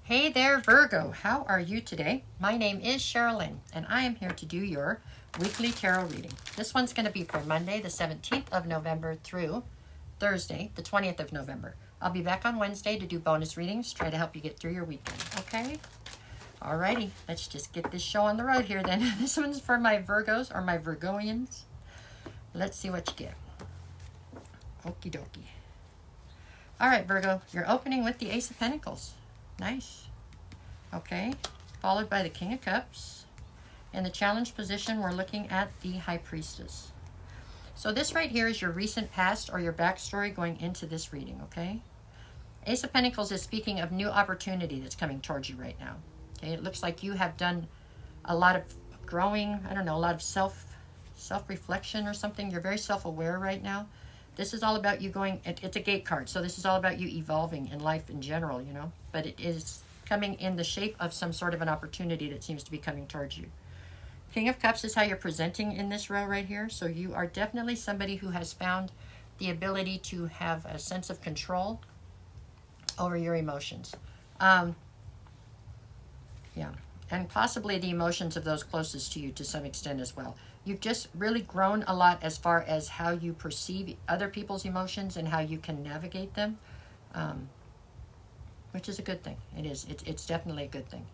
Hey there, Virgo. How are you today? My name is Sherilyn, and I am here to do your weekly tarot reading. This one's going to be for Monday, the 17th of November through Thursday, the 20th of November. I'll be back on Wednesday to do bonus readings, try to help you get through your weekend, okay? Alrighty, let's just get this show on the road here then. This one's for my Virgos, or my Virgoians. Let's see what you get. Okie dokie. Alright, Virgo, you're opening with the Ace of Pentacles. Nice. Okay, followed by the King of Cups. In the challenge position, we're looking at the High Priestess. So this right here is your recent past or your backstory going into this reading, okay? Ace of Pentacles is speaking of new opportunity that's coming towards you right now. Okay, it looks like you have done a lot of growing, I don't know, a lot of self-reflection or something. You're very self-aware right now. This is all about you going, it's a gate card, so this is all about you evolving in life in general, you know. But it is coming in the shape of some sort of an opportunity that seems to be coming towards you. King of Cups is how you're presenting in this row right here. So you are definitely somebody who has found the ability to have a sense of control over your emotions. Yeah, and possibly the emotions of those closest to you to some extent as well. You've just really grown a lot as far as how you perceive other people's emotions and how you can navigate them, which is a good thing. It is. It's definitely a good thing.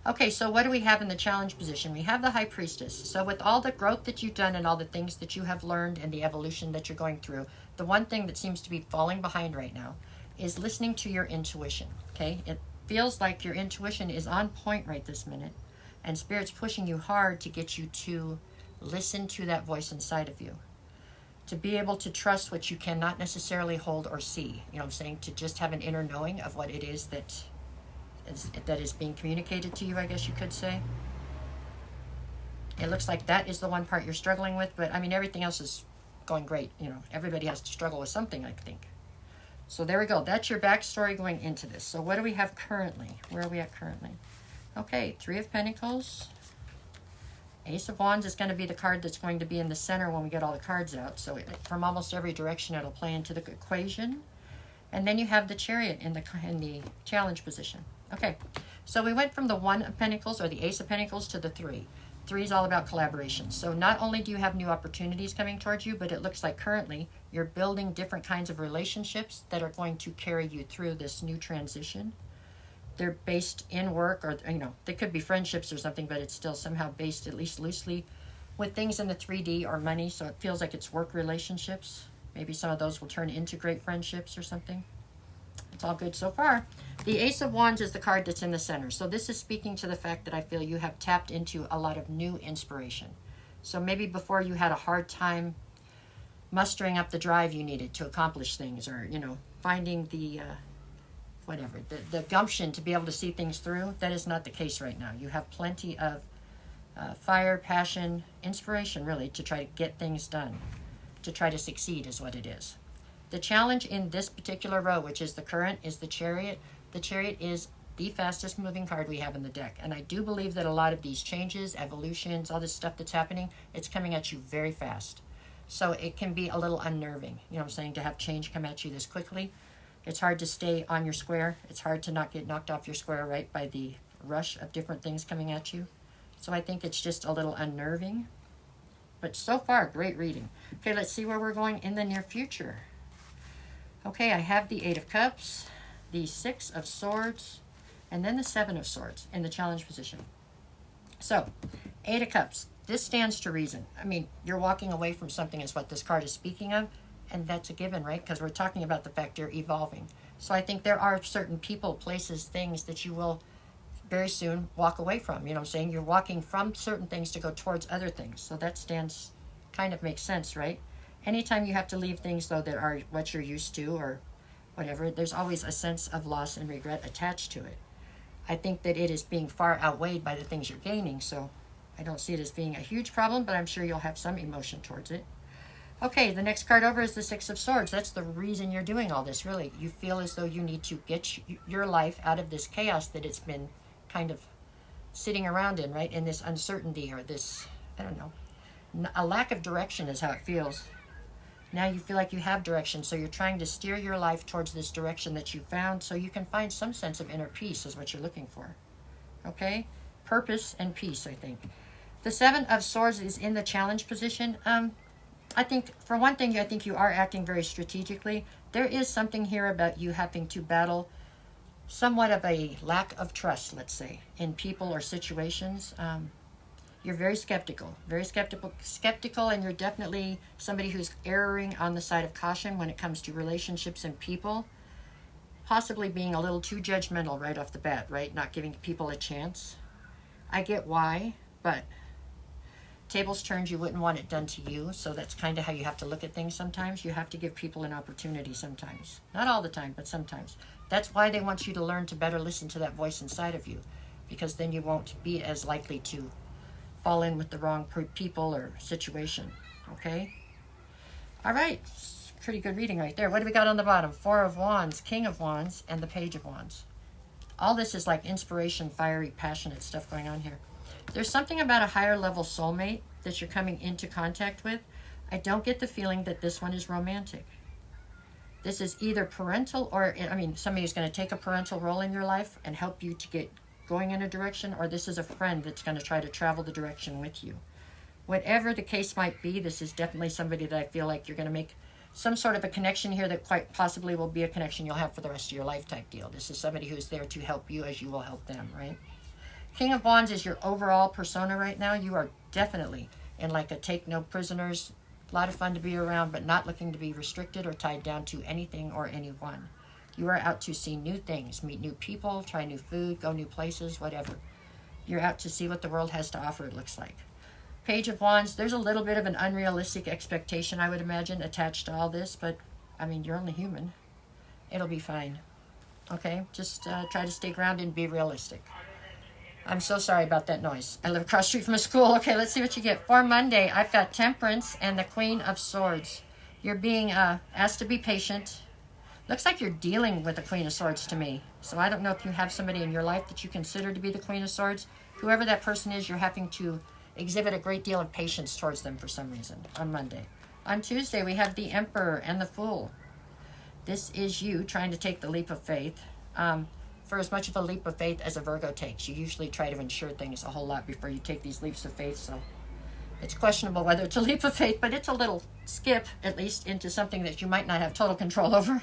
Okay, so what do we have in the challenge position? We have the High Priestess. So with all the growth that you've done and all the things that you have learned and the evolution that you're going through, the one thing that seems to be falling behind right now is listening to your intuition, okay? It feels like your intuition is on point right this minute, and Spirit's pushing you hard to get you to listen to that voice inside of you, to be able to trust what you cannot necessarily hold or see. You know what I'm saying? To just have an inner knowing of what it is that is being communicated to you, I guess you could say. It looks like that is the one part you're struggling with, but I mean, everything else is going great. You know, everybody has to struggle with something, I think. So there we go. That's your backstory going into this. So what do we have currently? Where are we at currently? Okay, Three of Pentacles. Ace of Wands is going to be the card that's going to be in the center when we get all the cards out. So from almost every direction, it'll play into the equation. And then you have the Chariot in the challenge position. Okay, so we went from the One of Pentacles or the Ace of Pentacles to the Three. Three is all about collaboration. So not only do you have new opportunities coming towards you, but it looks like currently you're building different kinds of relationships that are going to carry you through this new transition. They're based in work, or, you know, they could be friendships or something, but it's still somehow based, at least loosely, with things in the 3D or money. So it feels like it's work relationships. Maybe some of those will turn into great friendships or something. It's all good so far. The Ace of Wands is the card that's in the center. So this is speaking to the fact that I feel you have tapped into a lot of new inspiration. So maybe before you had a hard time mustering up the drive you needed to accomplish things, or, you know, finding the the gumption to be able to see things through. That is not the case right now. You have plenty of fire, passion, inspiration, really, to try to get things done, to try to succeed is what it is. The challenge in this particular row, which is the current, is the Chariot. The Chariot is the fastest moving card we have in the deck. And I do believe that a lot of these changes, evolutions, all this stuff that's happening, it's coming at you very fast. So it can be a little unnerving, you know what I'm saying, to have change come at you this quickly. It's hard to stay on your square. It's hard to not get knocked off your square, right, by the rush of different things coming at you. So I think it's just a little unnerving. But so far, great reading. Okay, let's see where we're going in the near future. Okay, I have the Eight of Cups, the Six of Swords, and then the Seven of Swords in the challenge position. So, Eight of Cups. This stands to reason. I mean, you're walking away from something is what this card is speaking of. And that's a given, right? Because we're talking about the fact you're evolving. So I think there are certain people, places, things that you will very soon walk away from. You know what I'm saying? You're walking from certain things to go towards other things. So that stands, kind of makes sense, right? Anytime you have to leave things, though, that are what you're used to or whatever, there's always a sense of loss and regret attached to it. I think that it is being far outweighed by the things you're gaining. So I don't see it as being a huge problem, but I'm sure you'll have some emotion towards it. Okay, the next card over is the Six of Swords. That's the reason you're doing all this, really. You feel as though you need to get your life out of this chaos that it's been kind of sitting around in, right? In this uncertainty or this, I don't know, a lack of direction is how it feels. Now you feel like you have direction, so you're trying to steer your life towards this direction that you found so you can find some sense of inner peace is what you're looking for. Okay? Purpose and peace, I think. The Seven of Swords is in the challenge position. I think, for one thing, I think you are acting very strategically. There is something here about you having to battle somewhat of a lack of trust, let's say, in people or situations. You're very skeptical, and you're definitely somebody who's erring on the side of caution when it comes to relationships and people. Possibly being a little too judgmental right off the bat, right? Not giving people a chance. I get why, but tables turned, you wouldn't want it done to you, so that's kind of how you have to look at things sometimes. You have to give people an opportunity sometimes. Not all the time, but sometimes. That's why they want you to learn to better listen to that voice inside of you, because then you won't be as likely to fall in with the wrong people or situation, okay? All right, pretty good reading right there. What do we got on the bottom? Four of Wands, King of Wands, and the Page of Wands. All this is like inspiration, fiery, passionate stuff going on here. There's something about a higher level soulmate that you're coming into contact with. I don't get the feeling that this one is romantic. This is either parental or, I mean, somebody who's going to take a parental role in your life and help you to get going in a direction, or this is a friend that's going to try to travel the direction with you. Whatever the case might be, this is definitely somebody that I feel like you're going to make some sort of a connection here that quite possibly will be a connection you'll have for the rest of your life type deal. This is somebody who's there to help you as you will help them, right? King of Wands is your overall persona right now. You are definitely in like a take no prisoners, a lot of fun to be around, but not looking to be restricted or tied down to anything or anyone. You are out to see new things, meet new people, try new food, go new places, whatever. You're out to see what the world has to offer, it looks like. Page of Wands, there's a little bit of an unrealistic expectation, I would imagine, attached to all this, but, I mean, you're only human. It'll be fine. Okay? Just try to stay grounded and be realistic. I'm so sorry about that noise. I live across the street from a school. Okay, let's see what you get. For Monday, I've got Temperance and the Queen of Swords. You're being asked to be patient. Looks like you're dealing with the Queen of Swords to me. So I don't know if you have somebody in your life that you consider to be the Queen of Swords. Whoever that person is, you're having to exhibit a great deal of patience towards them for some reason on Monday. On Tuesday, we have the Emperor and the Fool. This is you trying to take the leap of faith. For as much of a leap of faith as a Virgo takes, you usually try to ensure things a whole lot before you take these leaps of faith, so it's questionable whether it's a leap of faith, but it's a little skip, at least, into something that you might not have total control over.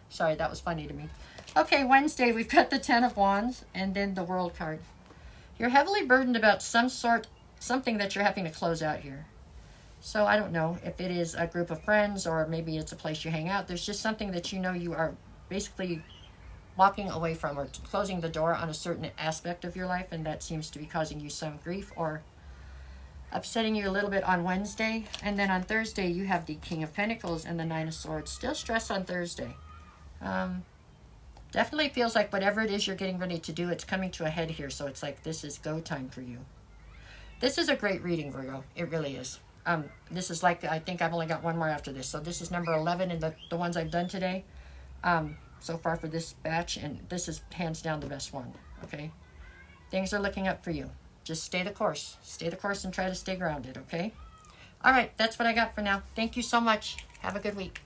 Sorry, that was funny to me. Okay, Wednesday, we've got the Ten of Wands, and then the World card. You're heavily burdened about something that you're having to close out here. So I don't know if it is a group of friends or maybe it's a place you hang out. There's just something that you know you are basically walking away from or closing the door on a certain aspect of your life, and that seems to be causing you some grief or upsetting you a little bit on Wednesday. And then on Thursday, you have the King of Pentacles and the Nine of Swords. Still stress on Thursday. Definitely feels like whatever it is you're getting ready to do, it's coming to a head here. So it's like this is go time for you. This is a great reading, Virgo. It really is. This is like, I think I've only got one more after this. So this is number 11 in the ones I've done today. So far for this batch, and this is hands down the best one, okay? Things are looking up for you. Just stay the course. Stay the course and try to stay grounded, okay? All right, that's what I got for now. Thank you so much. Have a good week.